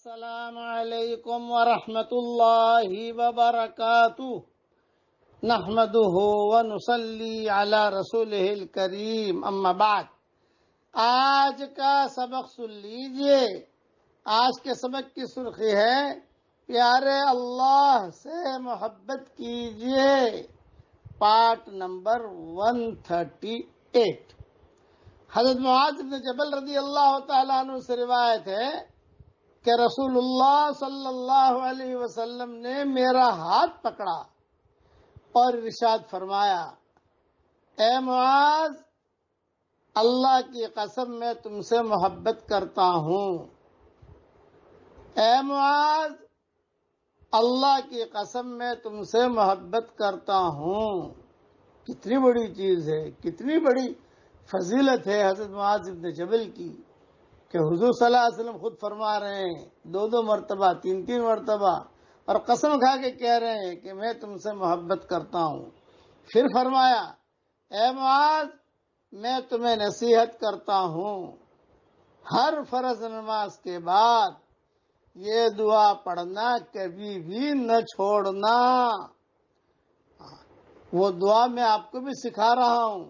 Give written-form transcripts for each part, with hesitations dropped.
السلام علیکم ورحمۃ اللہ وبرکاتہ نحمده ونصلی علی رسولہ الکریم اما بعد۔ آج کا سبق سن لیجئے۔ آج کے سبق کی سرخی ہے پیارے اللہ سے محبت کیجئے، پارٹ نمبر 138۔ حضرت معاذ بن جبل رضی اللہ تعالیٰ عنہ سے روایت ہے کہ رسول اللہ صلی اللہ علیہ وسلم نے میرا ہاتھ پکڑا اور ارشاد فرمایا، اے معاذ، اللہ کی قسم میں تم سے محبت کرتا ہوں۔ اے معاذ، اللہ کی قسم میں تم سے محبت کرتا ہوں۔ کتنی بڑی چیز ہے، کتنی بڑی فضیلت ہے حضرت معاذ بن جبل کی کہ حضور صلی اللہ علیہ وسلم خود فرما رہے ہیں، دو مرتبہ، تین مرتبہ، اور قسم کھا کے کہہ رہے ہیں کہ میں تم سے محبت کرتا ہوں۔ پھر فرمایا، اے معاذ، میں تمہیں نصیحت کرتا ہوں، ہر فرض نماز کے بعد یہ دعا پڑھنا کبھی بھی نہ چھوڑنا۔ وہ دعا میں آپ کو بھی سکھا رہا ہوں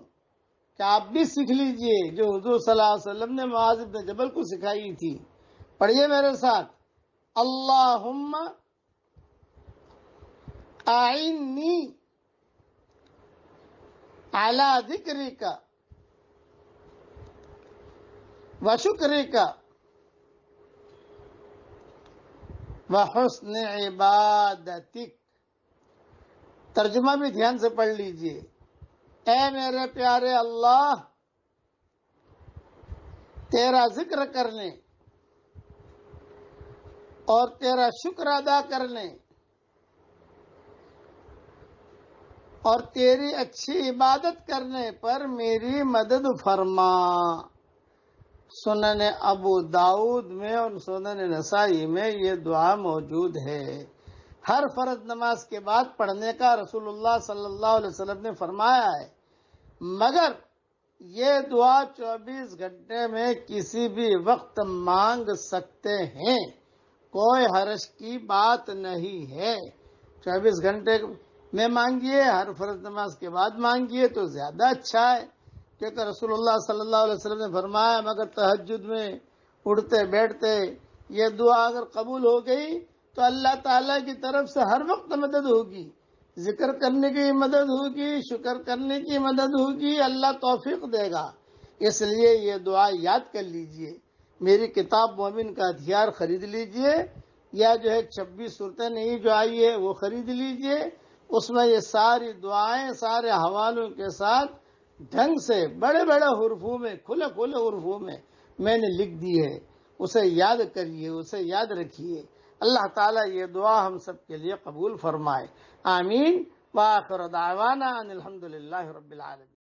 کہ آپ بھی سیکھ لیجئے جو حضور صلی اللہ علیہ وسلم نے معاذ بن جبل کو سکھائی تھی۔ پڑھیے میرے ساتھ، اللہم اعنی علی ذکرک وشکرک وحسن عبادتک۔ ترجمہ بھی دھیان سے پڑھ لیجئے۔ اے میرے پیارے اللہ، تیرا ذکر کرنے اور تیرا شکر ادا کرنے اور تیری اچھی عبادت کرنے پر میری مدد فرما۔ سنن ابو داؤد میں اور سنن نسائی میں یہ دعا موجود ہے۔ ہر فرض نماز کے بعد پڑھنے کا رسول اللہ صلی اللہ علیہ وسلم نے فرمایا ہے، مگر یہ دعا 24 گھنٹے میں کسی بھی وقت مانگ سکتے ہیں، کوئی حرج کی بات نہیں ہے۔ 24 گھنٹے میں مانگیے، ہر فرض نماز کے بعد مانگیے تو زیادہ اچھا ہے، کیونکہ رسول اللہ صلی اللہ علیہ وسلم نے فرمایا، مگر تہجد میں اٹھتے بیٹھتے یہ دعا اگر قبول ہو گئی تو اللہ تعالیٰ کی طرف سے ہر وقت مدد ہوگی، ذکر کرنے کی مدد ہوگی، شکر کرنے کی مدد ہوگی، اللہ توفیق دے گا۔ اس لیے یہ دعا یاد کر لیجئے۔ میری کتاب مومن کا ہتھیار خرید لیجئے، یا جو ہے 26 صورتیں نئی جو آئی ہے وہ خرید لیجئے۔ اس میں یہ ساری دعائیں سارے حوالوں کے ساتھ ڈھنگ سے بڑے بڑے حروفوں میں، کھلے حروفوں میں نے لکھ دی ہے۔ اسے یاد کریے، اسے یاد رکھیے۔ اللہ تعالیٰ یہ دعا ہم سب کے لیے قبول فرمائے، آمین۔ وآخر دعوانا ان الحمد للہ رب العالمین۔